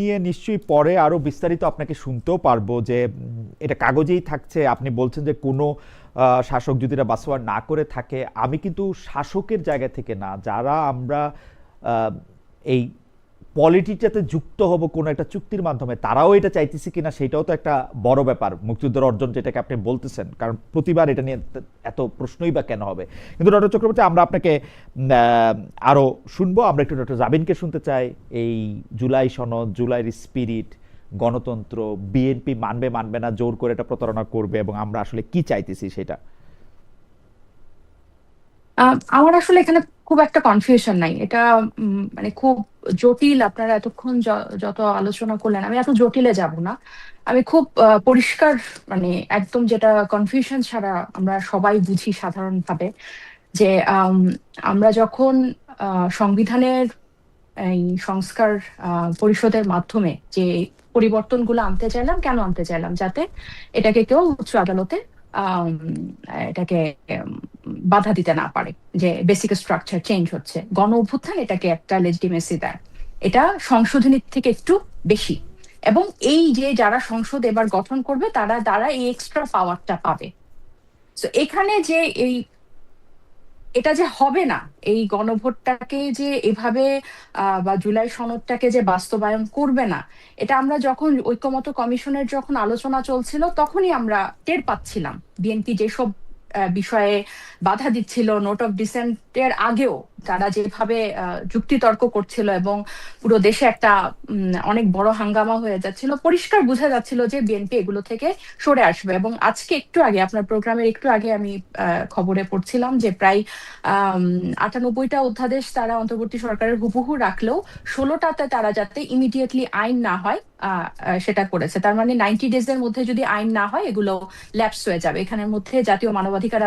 নিয়ে নিশ্চয়ই পরে আরো বিস্তারিত আপনাকে শুনতেও পারবো যে এটা কাগজেই থাকছে। আপনি বলছেন যে কোনো শাসক যদি এটা বাস্তবায়ন না করে থাকে, আমি কিন্তু শাসকের জায়গা থেকে না, যারা আমরা আহ, এই পলিটিক্যাতে যুক্ত হব কোনো একটা চুক্তির মাধ্যমে, তারাও এটা চাইতেছি কিনা সেটাও তো একটা বড় ব্যাপার। মুক্তিযুদ্ধের অর্জন যেটাকে আপনি বলতেছেন, কারণ প্রতিবার এটা নিয়ে এত প্রশ্নই বা কেন হবে। কিন্তু ডক্টর চক্রবর্তী, আমরা আপনাকে আরো শুনবো। আমরা একটু ডক্টর জাবিনকে শুনতে চাই। এই জুলাই সনদ, জুলাইয়ের স্পিরিট, গণতন্ত্র, বিএনপি মানবে মানবে না, জোর করে এটা প্রতারণা করবে, এবং আমরা আসলে কি চাইতেছি সেটা। আমার আসলে এখানে খুব একটা কনফিউশন নাই। এটা মানে খুব জটিল। আপনারা এতক্ষণ যত আলোচনা করলেন, আমি এত জটিলে যাব না। আমি খুব পরিষ্কার, মানে একদম যেটা কনফিউশন ছাড়া আমরা সবাই বুঝি সাধারণভাবে, যে আমরা যখন সংবিধানের এই সংস্কার পরিষদের মাধ্যমে যে পরিবর্তনগুলো আনতে চাইলাম, কেন আনতে চাইলাম? যাতে এটাকে কেউ উচ্চ আদালতে আম, এটাকে উম, বাধা দিতে না পারে, যে বেসিক স্ট্রাকচার চেঞ্জ হচ্ছে। গণ অভ্যুত্থান এটাকে একটা লেজিটিমেসি দেয়। এটা সংশোধনীর থেকে একটু বেশি। এবং এই যে যারা সংসদ এবার গঠন করবে, তারা দ্বারা এই এক্সট্রা পাওয়ারটা পাবে। তো এখানে যে এই এটা যে হবে না, এই গণভোটটাকে যে এভাবে বা জুলাই সনদটাকে যে বাস্তবায়ন করবে না, এটা আমরা যখন ঐকমত্য কমিশনের যখন আলোচনা চলছিল তখনই আমরা টের পাচ্ছিলাম। বিএনপি যেসব বিষয়ে বাধা দিচ্ছিল, নোট অফ ডিসেন্টের আগেও তারা যেভাবে যুক্তিতর্ক করছিল, এবং পুরো দেশে একটা অনেক বড় হাঙ্গামা হয়ে যাচ্ছিল, পরিষ্কার বোঝা যাচ্ছিল যে বিএনপি এগুলো থেকে সরে আসবে। এবং আজকে একটু আগে, আপনার প্রোগ্রামের একটু আগে আমি খবরে পড়ছিলাম যে প্রায় 98টা অধ্যাদেশ তারা অন্তর্বর্তী সরকারের হুবহু রাখলেও 16টাতে তারা যাতে ইমিডিয়েটলি আইন না হয় সেটা করেছে। তার মানে 90 ডেজ এর মধ্যে যদি আইন না হয়, এগুলো ল্যাপস হয়ে যাবে। এখানের মধ্যে জাতীয় মানবাধিকার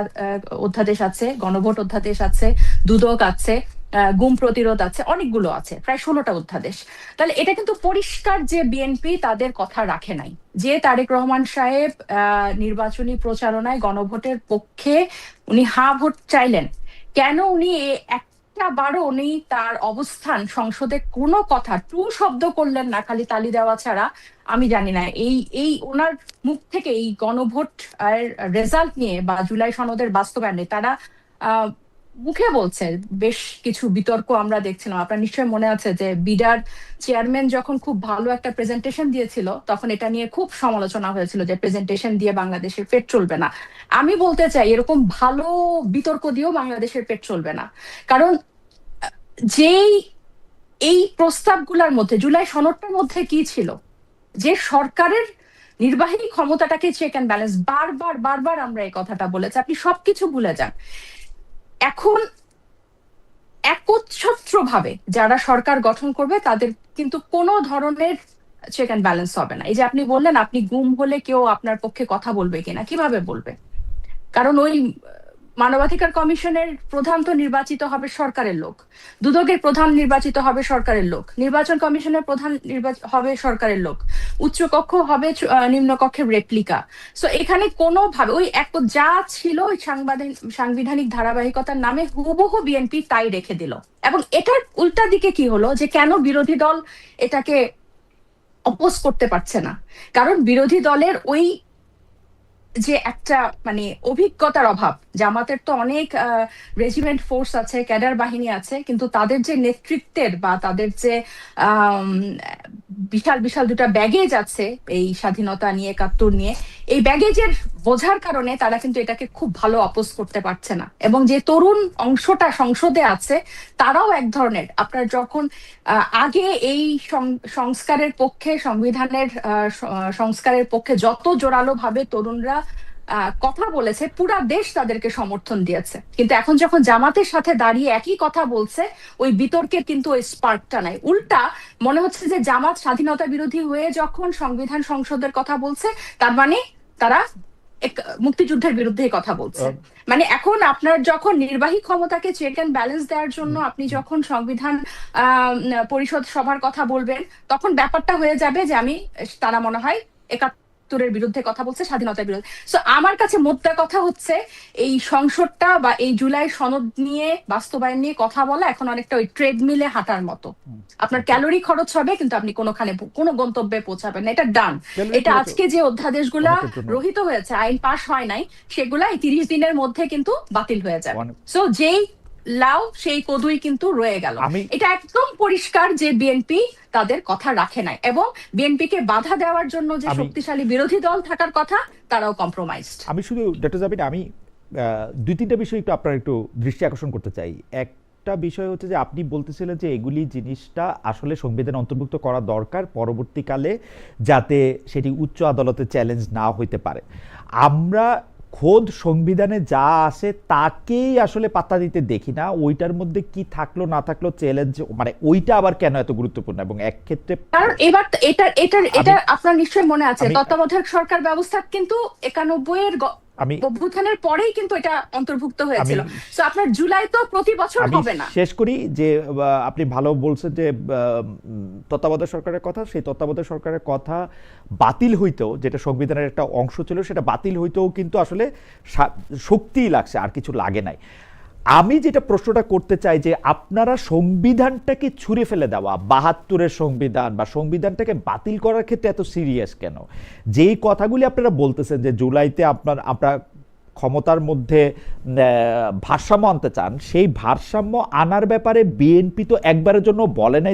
অধ্যাদেশ আছে, গণভোট অধ্যাদেশ আছে, দুদক আছে, গুম প্রতিরোধ আছে, অনেকগুলো আছে, প্রায় 16টা অধ্যাদেশ। তাহলে এটা কিন্তু পরিষ্কার যে বিএনপি তাদের কথা রাখে নাই। যে তারেক রহমান সাহেব নির্বাচনী প্রচারণায় গণভোটের পক্ষে উনি হা ভোট চাইলেন, কেন উনি একটা বারও উনি তার অবস্থান সংসদে কোনো কথা টু শব্দ করলেন না, খালি তালি দেওয়া ছাড়া? আমি জানি না। এই এই ওনার মুখ থেকে এই গণভোট আর রেজাল্ট নিয়ে বা জুলাই সনদের বাস্তবায়নে তারা আহ মুখে বলছে। বেশ কিছু বিতর্ক আমরা দেখছিলাম, আপনার নিশ্চয়ই মনে আছে যে বিডার চেয়ারম্যান যখন খুব ভালো একটা প্রেজেন্টেশন দিয়েছিল, তখন এটা নিয়ে খুব সমালোচনা হয়েছিল যে প্রেজেন্টেশন দিয়ে বাংলাদেশের পেট চলবে না। আমি বলতে চাই, এরকম ভালো বিতর্ক দিয়েও বাংলাদেশের পেট চলবে না। কারণ যেই এই প্রস্তাবগুলোর মধ্যে, জুলাই সনদটার মধ্যে কি ছিল? যে সরকারের নির্বাহী ক্ষমতাটাকে চেক অ্যান্ড ব্যালেন্স, বারবার বারবার আমরা এই কথাটা বলেছি, আপনি সবকিছু ভুলে যান। এখন একচ্ছত্র ভাবে যারা সরকার গঠন করবে, তাদের কিন্তু কোনো ধরনের চেক অ্যান্ড ব্যালেন্স হবে না। এই যে আপনি বললেন, আপনি গুম হলে কেউ আপনার পক্ষে কথা বলবে কিনা, কিভাবে বলবে? কারণ ওই মানবাধিকার কমিশনের প্রধান তো নির্বাচিত হবে সরকারের লোক, দুদকের প্রধান নির্বাচিত হবে সরকারের লোক, নির্বাচন কমিশনের প্রধান হবে সরকারের লোক, উচ্চ কক্ষ হবে নিম্ন কক্ষের রেপ্লিকা। সো এখানে কোনোভাবে ওই এক যা ছিল ওই সাংবিধানিক ধারাবাহিকতার নামে হুবহু বিএনপি তাই রেখে দিল। এবং এটার উল্টা দিকে কি হলো, যে কেন বিরোধী দল এটাকে অপোজ করতে পারছে না? কারণ বিরোধী দলের ওই যে একটা, মানে অভিজ্ঞতার অভাব। জামাতের তো অনেক রেজিমেন্ট ফোর্স আছে, ক্যাডার বাহিনী আছে, কিন্তু তাদের যে নেতৃত্বের বা তাদের যে আম, বিশাল বিশাল দুটা ব্যাগেজ আছে এই স্বাধীনতা নিয়ে, 71 নিয়ে, এই ব্যাগেজের বোঝার কারণে তারা কিন্তু এটাকে খুব ভালো অপোজ করতে পারছে না। এবং যে তরুণ অংশটা সংসদে আছে, তারাও এক ধরনের, আপনার যখন আগে এই সংস্কারের পক্ষে, সংবিধানের সংস্কারের পক্ষে যত জোরালো ভাবে তরুণরা কথা বলেছে, পুরা দেশ তাদেরকে সমর্থন দিয়েছে, কিন্তু এখন যখন জামাতের সাথে দাঁড়িয়ে একই কথা বলছে, ওই বিতর্কের কিন্তু ওই স্পার্কটা নাই। উল্টা মনে হচ্ছে যে জামাত স্বাধীনতা বিরোধী হয়ে যখন সংবিধান সংসদের কথা বলছে, তার মানে তারা মুক্তিযুদ্ধের বিরুদ্ধে কথা বলছে। মানে এখন আপনার যখন নির্বাহী ক্ষমতাকে চেক অ্যান্ড ব্যালেন্স দেওয়ার জন্য আপনি যখন সংবিধান পরিষদ সভার কথা বলবেন, তখন ব্যাপারটা হয়ে যাবে যে আমি, তারা মনে হয় একাত্তরের বিরুদ্ধে কথা বলছে, স্বাধীনতার বিরুদ্ধে। সো আমার কাছে মোদ্দা কথা হচ্ছে এই সংসদটা বা এই জুলাই সনদ নিয়ে বাস্তবায়ন নিয়ে কথা বলা এখন অনেকটা ওই ট্রেডমিলে হাঁটার মতো। আপনার ক্যালোরি খরচ হবে কিন্তু আপনি কোনো গন্তব্যে পৌঁছাবেন না, এটা ডান। ক্যালোরি এটা খরচ আজকে যে অধ্যাদেশগুলা অনেকের জন্য রহিত হয়েছে, আইন পাশ হয় নাই, সেগুলা এই 30 দিনের মধ্যে কিন্তু বাতিল হয়ে যাবে। অনেক- সো যেই লাউ সেই কদুই কিন্তু রয়ে গেল। আমি এটা একদম পরিষ্কার যে বিএনপি তাদের কথা রাখে নাই, এবং বিএনপিকে বাধা দেওয়ার জন্য যে আমি শক্তিশালী বিরোধী দল থাকার কথা তারাও কম্প্রোমাইজড। আমি শুধু ডক্টর জাবির, আমি দুই তিনটা বিষয় একটু আপনার একটু দৃষ্টি আকর্ষণ করতে চাই। একটা বিষয় হচ্ছে যে আপনি বলতেছিলেন যে এগুলি জিনিসটা আসলে সংবিধানে অন্তর্ভুক্ত করা দরকার পরবর্তীকালে, যাতে সেটি উচ্চ আদালতে চ্যালেঞ্জ না হইতে পারে। আমরা খোদ সংবিধানে যা আছে তাকেই আসলে পাত্তা দিতে দেখি না, ওইটার মধ্যে কি থাকলো না থাকলো চ্যালেঞ্জ, মানে ওইটা আবার কেন এত গুরুত্বপূর্ণ। এবং এক ক্ষেত্রে কারণ এবার এটা এটা এটা আমি আপনার নিশ্চয়ই মনে আছে, আমি তত্ত্বাবধায়ক সরকার ব্যবস্থা কিন্তু 91 এর আমি অভ্যুত্থানের পরেই কিন্তু এটা অন্তর্ভুক্ত আমি হয়েছিল। সো আপনার জুলাই তো প্রতি বছর আমি হবে না। শেষ করি যে আপনি ভালো বলছেন যে তত্ত্বাবধায়ক সরকারের কথা, সেই তত্ত্বাবধায়ক সরকারের কথা বাতিল হইতেও, যেটা সংবিধানের একটা অংশ ছিল, সেটা বাতিল হইতেও কিন্তু আসলে শক্তিই লাগছে, আর কিছু লাগে নাই। আমি যেটা প্রশ্নটা করতে চাই যে আপনারা সংবিধানটাকে ছুঁড়ে ফেলে দেওয়া, 72-এর সংবিধান বা সংবিধানটাকে বাতিল করার ক্ষেত্রে এত সিরিয়াস কেন? যেই কথাগুলি আপনারা বলতেছেন যে জুলাইতে আপনারা ক্ষমতার মধ্যে ভারসাম্য আনতে চান, সেই ভারসাম্য আনার ব্যাপারে বিএনপি তো একবারের জন্য বলে নাই